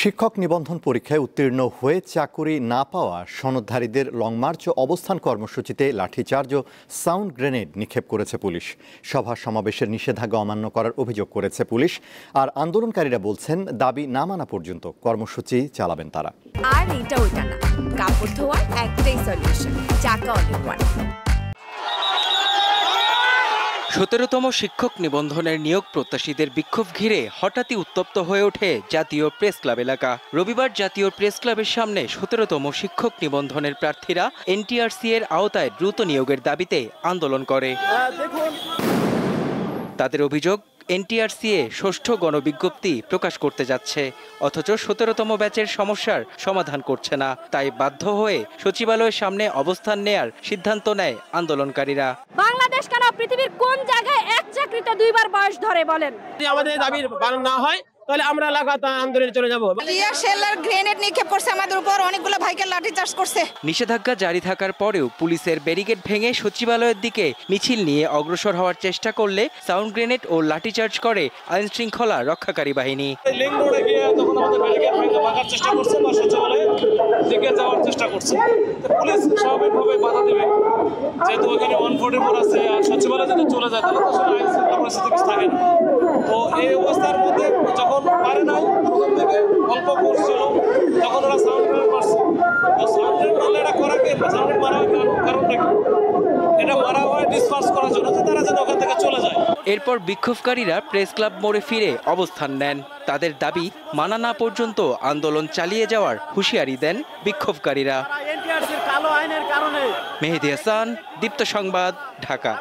শিক্ষক নিবন্ধন পরীক্ষায় উত্তীর্ণ হয়ে চাকুরি না পাওয়া সনদধারীদের লং মার্চ ও অবস্থান কর্মসূচিতে লাঠিচার্জ ও সাউন্ড গ্রেনেড নিক্ষেপ করেছে পুলিশ। সভা সমাবেশের নিষেধাজ্ঞা অমান্য করার অভিযোগ করেছে পুলিশ। আর আন্দোলনকারীরা বলছেন দাবি না মানা পর্যন্ত কর্মসূচি চালাবেন তারা। আর এটা ওইটা না, কাপড় ধোয়ার একটাই সলিউশন, চাকা অলিওয়ান। 17তম শিক্ষক নিবন্ধনের নিয়োগ প্রত্যাশীদের বিক্ষোভ ঘিরে হঠাৎই উত্তপ্ত হয়ে ওঠে জাতীয় প্রেস ক্লাব এলাকা। রবিবার জাতীয় প্রেস ক্লাবের সামনে 17তম শিক্ষক নিবন্ধনের প্রার্থীরা এনটিআরসি এর আওতায় দ্রুত নিয়োগের দাবিতে আন্দোলন করে। তাদের অভিযোগ, এনটিআরসি ষষ্ঠ গণবিজ্ঞপ্তি প্রকাশ করতে যাচ্ছে, অথচ 17তম ব্যাচের সমস্যার সমাধান করছে না। তাই বাধ্য হয়ে সচিবালয়ের সামনে অবস্থান নেয়ার সিদ্ধান্ত নেয় আন্দোলনকারীরা। বাংলাদেশ কেন পৃথিবীর কোন জায়গায় এক চাকরিতে দুইবার বয়স ধরে বলেন? যদি আমাদের দাবির পালন না হয় তাহলে আমরা লাগাতার আন্দোলনে চলে যাব। টিয়ার শেল আর গ্রেনেড নিক্ষেপ করছে আমাদের উপর, অনেকগুলো ভাইকে লাঠিচার্জ করছে। নিষেধাজ্ঞা জারি থাকার পরেও পুলিশের ব্যারিকেড ভেঙে সচিবালয়ের দিকে মিছিল নিয়ে অগ্রসর হওয়ার চেষ্টা করলে সাউন্ড গ্রেনেড ও লাঠিচার্জ করে আইন শৃঙ্খলা রক্ষাকারী বাহিনী। লিং রোডে গিয়ে তখন আমাদের ব্যারিকেড ভেঙে ভাগার চেষ্টা করছে বা সচিবালয়ে দিকে যাওয়ার চেষ্টা করছে। পুলিশ স্বাভাবিকভাবে বাধা দেবে, যেহেতু ওখানে 144 আছে আর সচিবালয়ে যদি চলে যায় তাহলে তো আসলে আইন শৃঙ্খলা পরিস্থিতি কিছু থাকে না। তো এই অবস্থার মধ্যে যখন পারে নাই, প্রথম থেকে অল্প করছিল, তখন ওরা সাউন্ড গ্রেনেড মারছে। তো সাউন্ড গ্রেনেড মারলে এটা করাকে সাউন্ড মারা হয় কারণটা কি? এটা মারা হয় ডিসপার্স করার জন্য, যে তারা যেন ওখান থেকে চলে যায়। এরপর বিক্ষোভকারীরা প্রেস ক্লাব মোড়ে ফিরে অবস্থান নেন। তাদের দাবি মানা না পর্যন্ত আন্দোলন চালিয়ে যাওয়ার হুঁশিয়ারি দেন বিক্ষোভকারীরা। এনটিআরসির কালো আইনের কারণে। মেহেদী হাসান, দীপ্ত সংবাদ, ঢাকা।